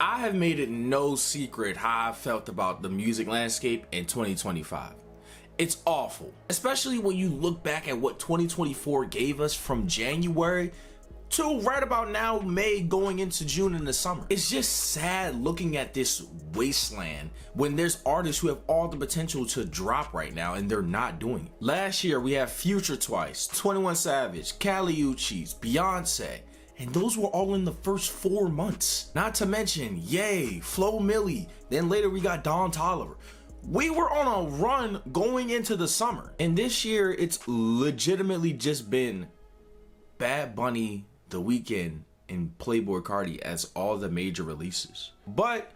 I have made it no secret how I felt about the music landscape in 2025. It's awful, especially when you look back at what 2024 gave us from January to right about now, May, going into June in the summer. It's just sad looking at this wasteland when there's artists who have all the potential to drop right now and they're not doing it. Last year we had Future twice, 21 Savage, Kali Uchis, Beyonce, and those were all in the first 4 months. Not to mention Ye, Flo Milli, then later we got Don Toliver. We were on a run going into the summer. And this year it's legitimately just been Bad Bunny, The Weeknd, and Playboi Carti as all the major releases. But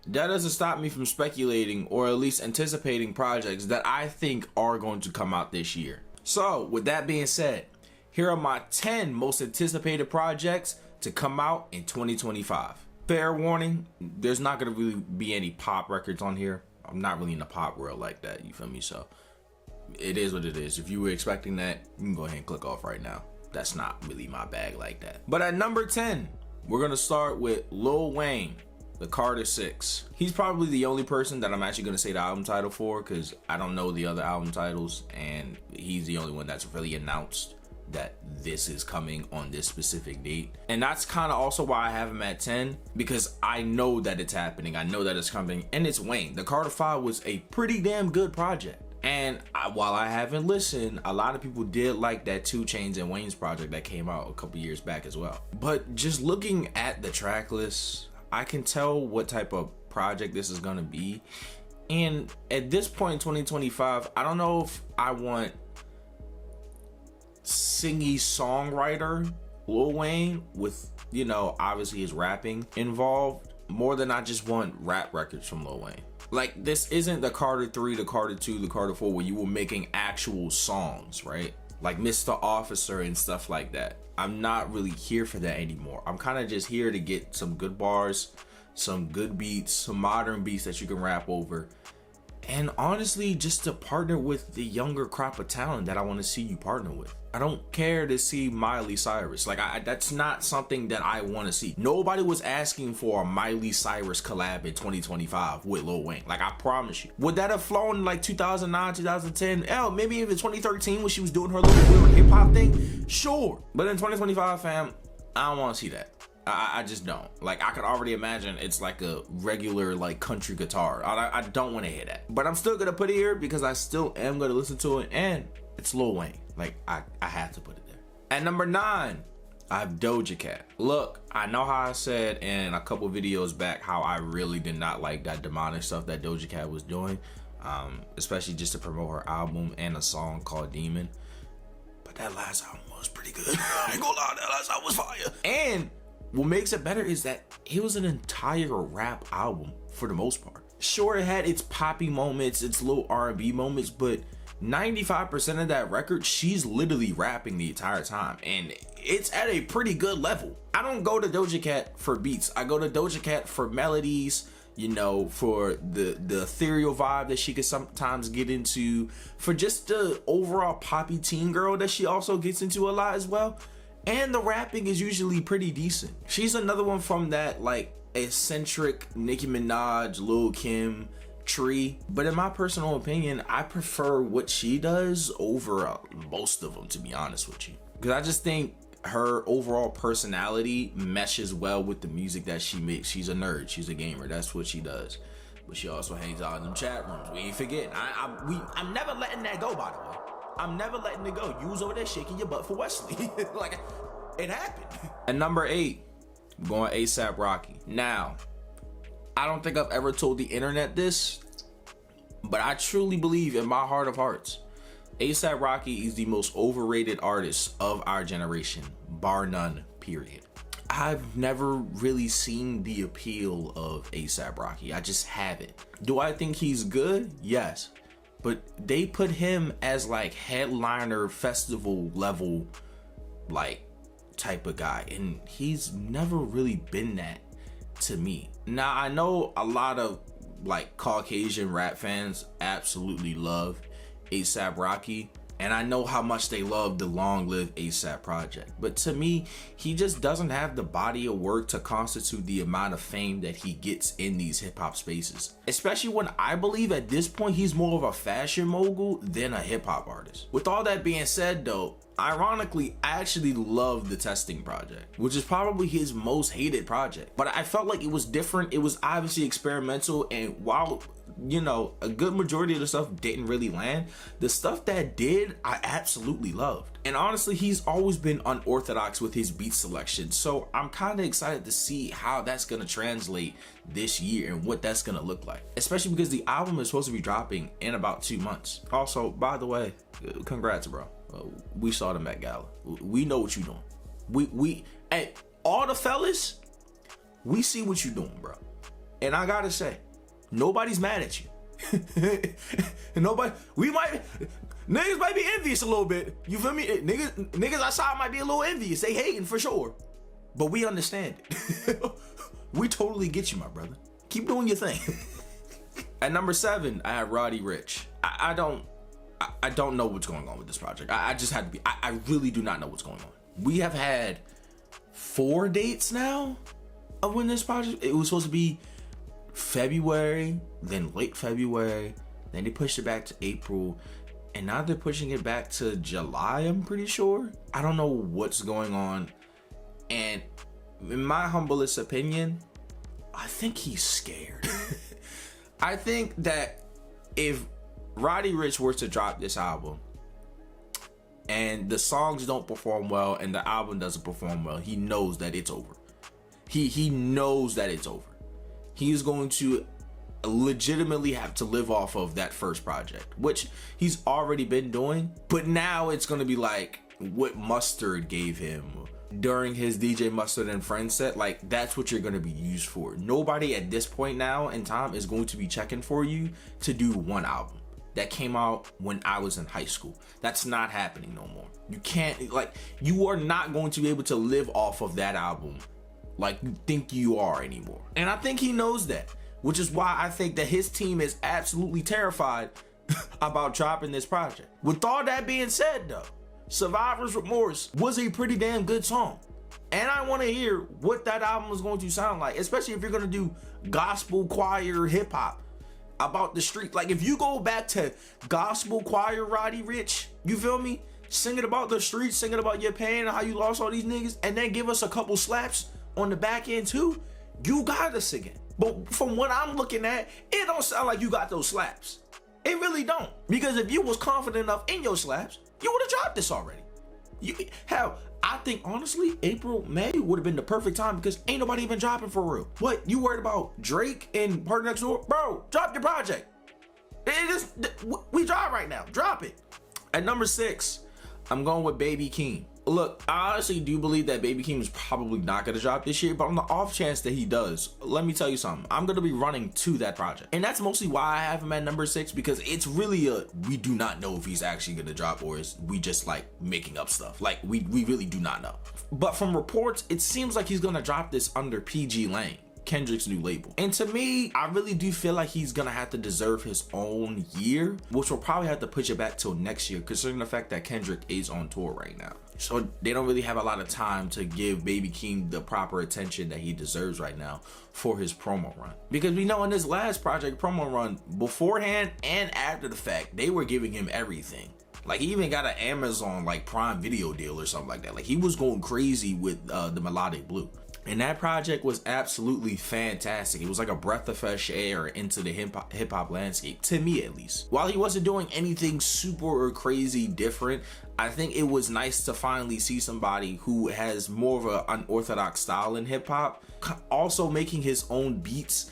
that doesn't stop me from speculating or at least anticipating projects that I think are going to come out this year. So with that being said, here are my 10 most anticipated projects to come out in 2025. Fair warning, there's not going to really be any pop records on here. I'm not really in the pop world like that, you feel me? So it is what it is. If you were expecting that, you can go ahead and click off right now. That's not really my bag like that. But at number 10, we're gonna start with Lil Wayne, The Carter 6. He's probably the only person that I'm actually gonna say the album title for, because I don't know the other album titles, and he's the only one that's really announced that this is coming on this specific date. And that's kind of also why I have him at 10, because I know that it's happening, I know that it's coming, and it's Wayne. The Carter 5 was a pretty damn good project. And while I haven't listened, a lot of people did like that 2 Chainz and Wayne's project that came out a couple years back as well. But just looking at the track list, I can tell what type of project this is gonna be. And at this point in 2025, I don't know if I want singy songwriter Lil Wayne with, you know, obviously his rapping involved, more than I just want rap records from Lil Wayne. Like, this isn't the Carter 3, the Carter 2, the Carter 4 where you were making actual songs, right? Like Mr. Officer and stuff like that. I'm not really here for that anymore. I'm kind of just here to get some good bars, some good beats, some modern beats that you can rap over, and honestly just to partner with the younger crop of talent that I want to see you partner with. I don't care to see Miley Cyrus. Like, that's not something that I want to see. Nobody was asking for a Miley Cyrus collab in 2025 with Lil Wayne. Like, I promise you. Would that have flown in like 2009, 2010? Hell, maybe even 2013 when she was doing her little weird hip hop thing? Sure. But in 2025, fam, I don't want to see that. I just don't. Like, I could already imagine it's like a regular like country guitar. I don't want to hear that. But I'm still gonna put it here because I still am gonna listen to it, and it's Lil Wayne. Like, I have to put it there. At number 9, I have Doja Cat. Look, I know how I said in a couple videos back how I really did not like that demonic stuff that Doja Cat was doing, especially just to promote her album and a song called Demon. But that last album was pretty good. I ain't gonna lie, that last album was fire. And what makes it better is that it was an entire rap album for the most part. Sure, it had its poppy moments, its little R&B moments, but 95% of that record, she's literally rapping the entire time, and it's at a pretty good level. I don't go to Doja Cat for beats. I go to Doja Cat for melodies, you know, for the ethereal vibe that she could sometimes get into, for just the overall poppy teen girl that she also gets into a lot as well. And the rapping is usually pretty decent. She's another one from that like eccentric Nicki Minaj, Lil Kim tree. But in my personal opinion, I prefer what she does over most of them, to be honest with you. Because I just think her overall personality meshes well with the music that she makes. She's a nerd, she's a gamer, that's what she does. But she also hangs out in them chat rooms. We ain't forgetting. I'm never letting that go, by the way. I'm never letting it go. You was over there shaking your butt for Wesley. Like, it happened. At number 8, I'm going ASAP Rocky. Now, I don't think I've ever told the internet this, but I truly believe in my heart of hearts, ASAP Rocky is the most overrated artist of our generation, bar none, period. I've never really seen the appeal of ASAP Rocky. I just haven't. Do I think he's good? Yes. But they put him as like headliner festival level like type of guy, and he's never really been that to me. Now, I know a lot of like Caucasian rap fans absolutely love ASAP Rocky, And I know how much they love the Long Live ASAP project. But to me, he just doesn't have the body of work to constitute the amount of fame that he gets in these hip hop spaces. Especially when I believe at this point, he's more of a fashion mogul than a hip hop artist. With all that being said though, ironically, I actually love the Testing project, which is probably his most hated project. But I felt like it was different. It was obviously experimental, and while, you know, a good majority of the stuff didn't really land, the stuff that did, I absolutely loved. And honestly, he's always been unorthodox with his beat selection, so I'm kind of excited to see how that's gonna translate this year and what that's gonna look like, especially because the album is supposed to be dropping in about 2 months. Also, by the way, congrats, bro. We saw the Met Gala. We know what you're doing. We hey, all the fellas, we see what you're doing, bro. And I gotta say, nobody's mad at you. Niggas might be envious a little bit. You feel me? Niggas outside might be a little envious. They hating for sure. But we understand it. We totally get you, my brother. Keep doing your thing. At number 7, I have Roddy Ricch. I don't know what's going on with this project. I just had to be, I really do not know what's going on. We have had 4 dates now of when this project, it was supposed to be February, then late February, then they pushed it back to April, and now they're pushing it back to July, I'm pretty sure. I don't know what's going on. And in my humblest opinion, I think he's scared. I think that if Roddy Ricch were to drop this album and the songs don't perform well and the album doesn't perform well, he knows that it's over. He knows that it's over. He's going to legitimately have to live off of that first project, which he's already been doing, but now it's going to be like what Mustard gave him during his DJ Mustard and Friends set. Like, that's what you're going to be used for. Nobody at this point now in time is going to be checking for you to do one album that came out when I was in high school. That's not happening no more. You can't, like, you are not going to be able to live off of that album like you think you are anymore. And I think he knows that, which is why I think that his team is absolutely terrified about dropping this project. With all that being said though, Survivor's Remorse was a pretty damn good song. And I want to hear what that album is going to sound like, especially if you're going to do gospel choir hip hop about the street. Like, if you go back to gospel choir Roddy Ricch, you feel me? Singing about the streets, singing about your pain and how you lost all these niggas, and then give us a couple slaps on the back end too, you got us again. But from what I'm looking at, it don't sound like you got those slaps. It really don't. Because if you was confident enough in your slaps, you would have dropped this already. Hell, I think honestly, April, May would have been the perfect time because ain't nobody even dropping for real. What, you worried about Drake and Party Next Door? Bro, drop your project. We drive right now, drop it. At number 6, I'm going with Baby Keem. Look, I honestly do believe that Baby Keem is probably not gonna drop this year, but on the off chance that he does, let me tell you something. I'm gonna be running to that project. And that's mostly why I have him at number 6, because it's really we do not know if he's actually gonna drop or is we just like making up stuff. Like, we really do not know. But from reports, it seems like he's gonna drop this under PG Lang, Kendrick's new label. And to me, I really do feel like he's gonna have to deserve his own year, which will probably have to push it back till next year, considering the fact that Kendrick is on tour right now. So they don't really have a lot of time to give Baby Keem the proper attention that he deserves right now for his promo run. Because we know in this last project promo run, beforehand and after the fact, they were giving him everything. Like, he even got an Amazon like Prime Video deal or something like that. Like, he was going crazy with the Melodic Blue. And that project was absolutely fantastic. It was like a breath of fresh air into the hip hop landscape, to me at least. While he wasn't doing anything super or crazy different, I think it was nice to finally see somebody who has more of an unorthodox style in hip hop, also making his own beats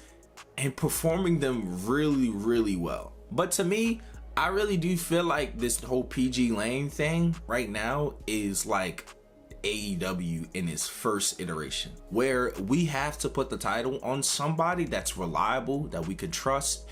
and performing them really, really well. But to me, I really do feel like this whole PG Lang thing right now is like AEW in its first iteration, where we have to put the title on somebody that's reliable, that we can trust,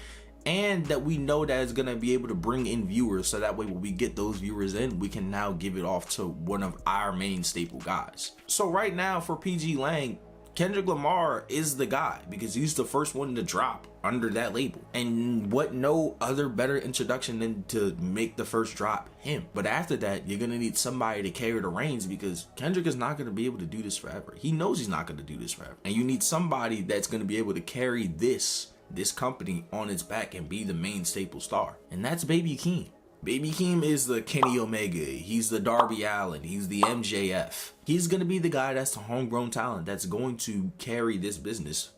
and that we know that is gonna be able to bring in viewers, so that way when we get those viewers in, we can now give it off to one of our main staple guys. So right now for PG Lang, Kendrick Lamar is the guy because he's the first one to drop under that label. And what no other better introduction than to make the first drop him. But after that, you're going to need somebody to carry the reins because Kendrick is not going to be able to do this forever. He knows he's not going to do this forever. And you need somebody that's going to be able to carry this company on its back and be the main staple star. And that's Baby Keem. Baby Keem is the Kenny Omega. He's the Darby Allin. He's the MJF. He's going to be the guy that's the homegrown talent that's going to carry this business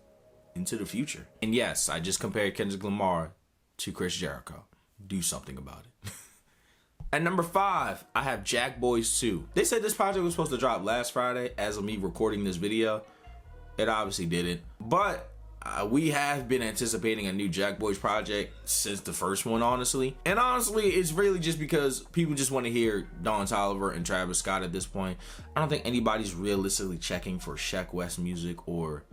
into the future. And yes, I just compared Kendrick Lamar to Chris Jericho. Do something about it. At number 5, I have Jack Boys 2. They said this project was supposed to drop last Friday as of me recording this video. It obviously didn't. But we have been anticipating a new Jack Boys project since the first one, honestly. And honestly, it's really just because people just want to hear Don Toliver and Travis Scott at this point. I don't think anybody's realistically checking for Sheck West music or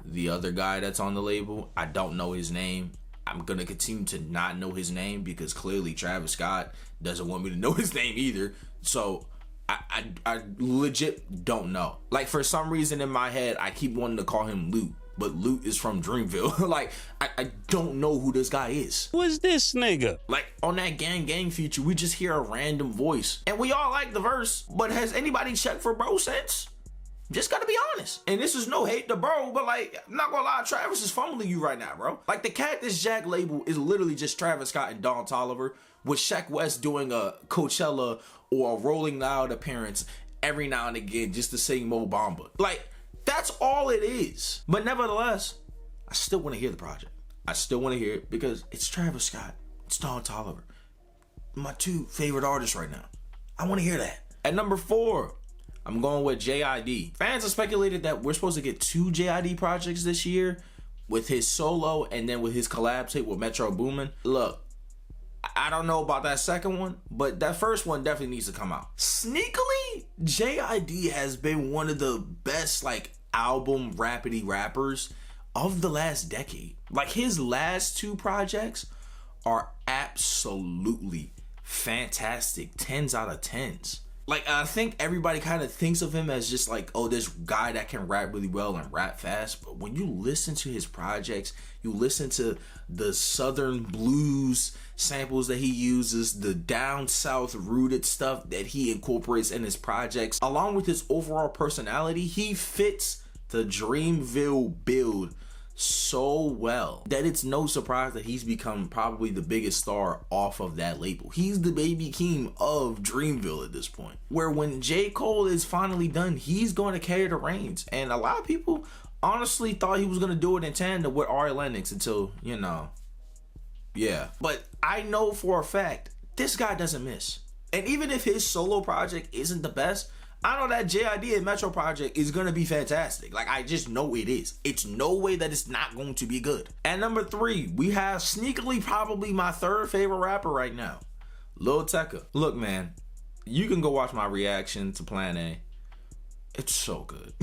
the other guy that's on the label. I don't know his name. I'm going to continue to not know his name because clearly Travis Scott doesn't want me to know his name either. So I legit don't know. Like, for some reason in my head, I keep wanting to call him Luke. But Luke is from Dreamville. Like, I don't know who this guy is. Who is this nigga? Like, on that Gang feature, we just hear a random voice. And we all like the verse, but has anybody checked for bro since? Just gotta be honest. And this is no hate to bro, but like, I'm not gonna lie, Travis is fumbling you right now, bro. Like, the Cactus Jack label is literally just Travis Scott and Don Toliver, with Sheck West doing a Coachella or a Rolling Loud appearance every now and again just to sing Mo Bamba. Like, that's all it is. But nevertheless, I still want to hear the project. I still want to hear it because it's Travis Scott. It's Don Toliver. My 2 favorite artists right now. I want to hear that. At number 4, I'm going with JID. Fans have speculated that we're supposed to get 2 JID projects this year with his solo and then with his collab tape with Metro Boomin. Look, I don't know about that second one, but that first one definitely needs to come out. Sneakily, JID has been one of the best, like, album rapidy rappers of the last decade. Like, his last 2 projects are absolutely fantastic. 10s out of 10s. Like, I think everybody kind of thinks of him as just like, oh, this guy that can rap really well and rap fast. But when you listen to his projects, you listen to the Southern blues samples that he uses, the down south rooted stuff that he incorporates in his projects, along with his overall personality, he fits the Dreamville build so well that it's no surprise that he's become probably the biggest star off of that label. He's the Baby Keem of Dreamville at this point, where when J. Cole is finally done, he's going to carry the reins. And a lot of people honestly thought he was going to do it in tandem with Ari Lennox until, you know, yeah. But I know for a fact this guy doesn't miss. And even if his solo project isn't the best, I know that JID and Metro project is going to be fantastic. Like, I just know it is. It's no way that it's not going to be good. At number 3, we have sneakily probably my 3rd favorite rapper right now, Lil Tecca. Look, man, you can go watch my reaction to Plan A. It's so good.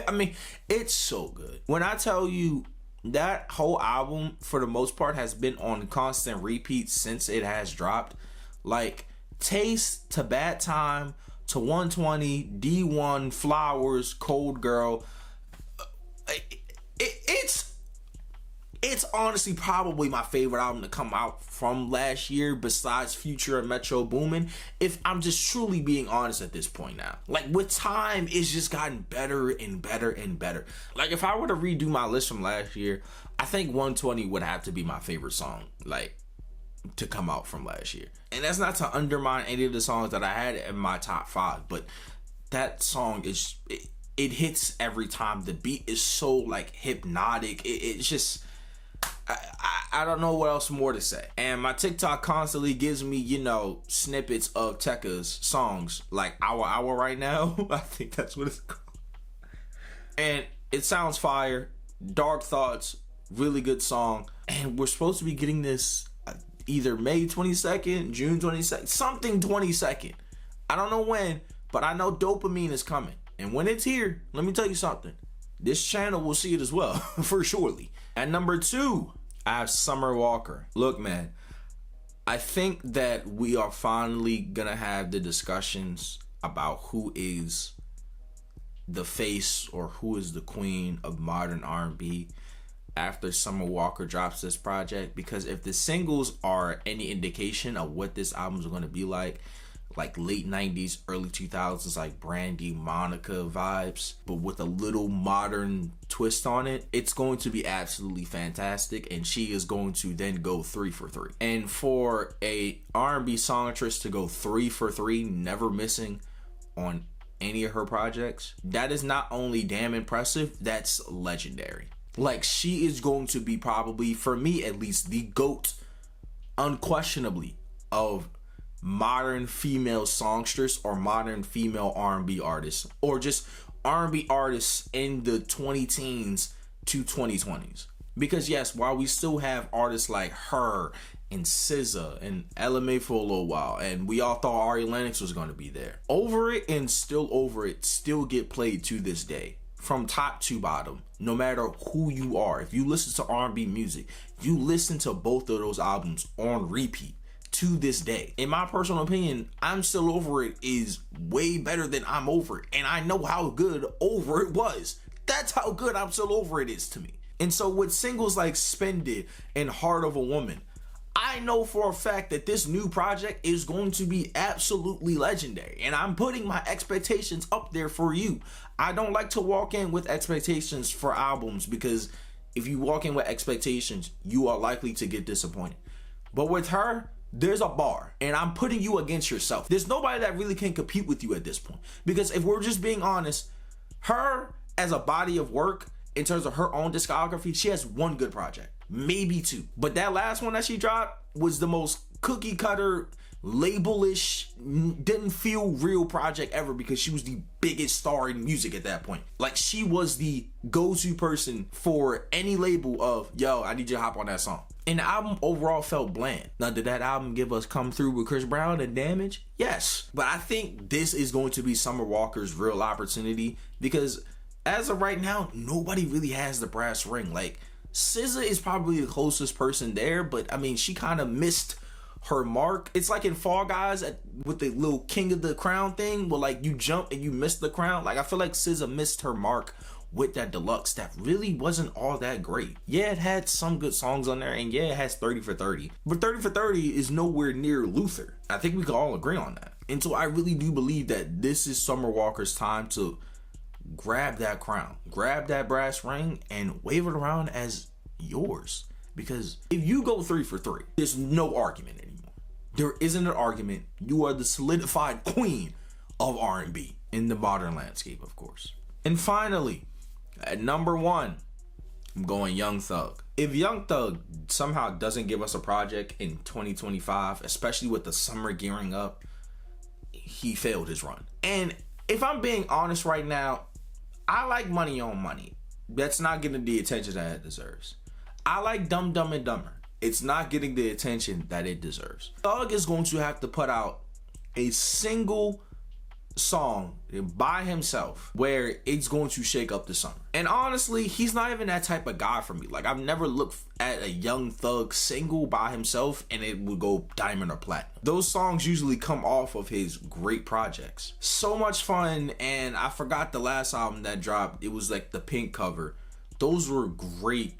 I mean, it's so good. When I tell you that whole album, for the most part, has been on constant repeat since it has dropped. Like, Taste to Bad Time to 120, D1, Flowers, Cold Girl. It's honestly probably my favorite album to come out from last year besides Future and Metro Boomin, if I'm just truly being honest at this point now. Like, with time, it's just gotten better and better and better. Like, if I were to redo my list from last year, I think 120 would have to be my favorite song, like, to come out from last year. And that's not to undermine any of the songs that I had in my top 5, but that song is, it hits every time. The beat is so, like, hypnotic. It's just, I don't know what else more to say. And my TikTok constantly gives me, you know, snippets of Tecca's songs, like Hour right now. I think that's what it's called. And it sounds fire. Dark Thoughts, really good song. And we're supposed to be getting this either May 22nd, June 22nd, something 22nd. I don't know when, but I know Dopamine is coming. And when it's here, let me tell you something. This channel will see it as well, for surely. At number 2, I have Summer Walker. Look, man, I think that we are finally gonna have the discussions about who is the face or who is the queen of modern R&B after Summer Walker drops this project, because if the singles are any indication of what this album is going to be like late 90s, early 2000s, like Brandy, Monica vibes, but with a little modern twist on it, it's going to be absolutely fantastic, and she is going to then go 3 for 3. And for a R&B songstress to go 3 for 3, never missing on any of her projects, that is not only damn impressive, that's legendary. Like, she is going to be probably, for me at least, the GOAT, unquestionably, of modern female songstress or modern female R&B artists, or just R&B artists in the 2010s to 2020s. Because yes, while we still have artists like her and SZA and LMA for a little while, and we all thought Ari Lennox was going to be there, Over It and Still Over It still get played to this day, from top to bottom, no matter who you are. If you listen to R&B music, you listen to both of those albums on repeat to this day. In my personal opinion, I'm Still Over It is way better than I'm Over It, and I know how good Over It was. That's how good I'm Still Over It is to me. And so with singles like Spend It and Heart of a Woman, I know for a fact that this new project is going to be absolutely legendary, and I'm putting my expectations up there for you. I don't like to walk in with expectations for albums, because if you walk in with expectations, you are likely to get disappointed. But with her, there's a bar, and I'm putting you against yourself. There's nobody that really can compete with you at this point, because if we're just being honest, her as a body of work, in terms of her own discography, she has one good project, maybe two. But that last one that she dropped was the most cookie cutter, labelish, didn't feel real project ever, because she was the biggest star in music at that point. Like, she was the go-to person for any label of, yo, I need you to hop on that song. And the album overall felt bland. Now, did that album give us Come Through with Chris Brown and Damage? Yes. But I think this is going to be Summer Walker's real opportunity, because as of right now, nobody really has the brass ring. Like, SZA is probably the closest person there, but I mean, she kind of missed her mark. It's like in Fall Guys with the little King of the Crown thing, where like you jump and you miss the crown. Like, I feel like SZA missed her mark with that deluxe that really wasn't all that great. Yeah, it had some good songs on there, and yeah, it has 30 for 30. But 30 for 30 is nowhere near Luther. I think we can all agree on that. And so I really do believe that this is Summer Walker's time to grab that crown, grab that brass ring, and wave it around as yours. Because if you go 3 for 3, there's no argument anymore. There isn't an argument. You are the solidified queen of R&B in the modern landscape, of course. And finally, at number 1, I'm going Young Thug. If Young Thug somehow doesn't give us a project in 2025, especially with the summer gearing up, he failed his run. And if I'm being honest right now, I like Money on Money. That's not getting the attention that it deserves. I like Dumb Dumb and Dumber. It's not getting the attention that it deserves. Thug is going to have to put out a single song by himself where it's going to shake up the summer. And honestly, he's not even that type of guy for me. Like, I've never looked at a Young Thug single by himself and it would go diamond or platinum. Those songs usually come off of his great projects. So much fun, and I forgot the last album that dropped. It was like the pink cover. Those were great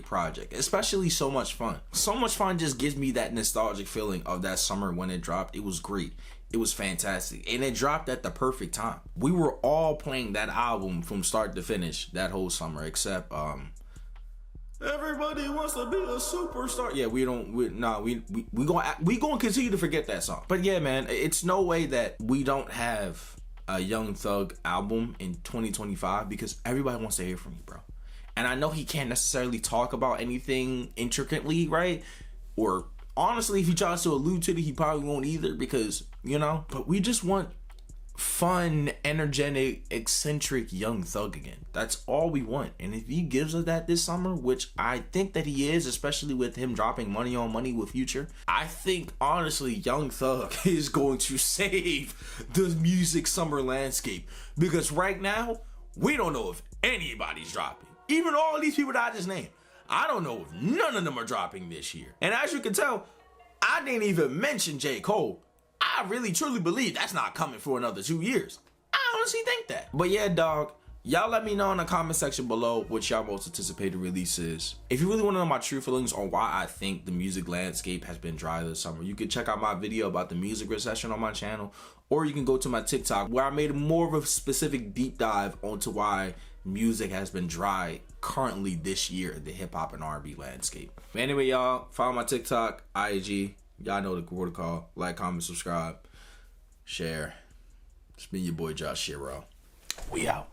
projects, especially So Much Fun. So Much Fun just gives me that nostalgic feeling of that summer when it dropped. It was great. It was fantastic. And it dropped at the perfect time. We were all playing that album from start to finish that whole summer, except Everybody Wants to Be a Superstar. Yeah, we gonna continue to forget that song. But yeah, man, it's no way that we don't have a Young Thug album in 2025, because everybody wants to hear from you, bro. And I know he can't necessarily talk about anything intricately, right? Or honestly, if he tries to allude to it, he probably won't either, because, you know, but we just want fun, energetic, eccentric Young Thug again. That's all we want. And if he gives us that this summer, which I think that he is, especially with him dropping Money on Money with Future, I think honestly Young Thug is going to save the music summer landscape, because right now we don't know if anybody's dropping. Even all these people that I just named, I don't know if none of them are dropping this year. And as you can tell, I didn't even mention J. Cole. I really truly believe that's not coming for another 2 years. I I honestly think that. But yeah, dog, y'all let me know in the comment section below what y'all most anticipated release is. If you really want to know my true feelings on why I think the music landscape has been dry this summer, you can check out my video about the music recession on my channel, or you can go to my TikTok where I made more of a specific deep dive onto why music has been dry currently this year in the hip-hop and R&B landscape. But anyway, y'all, follow my TikTok, IG. Y'all know the protocol. Like, comment, subscribe, share. It's been your boy Josh Shiro. We out.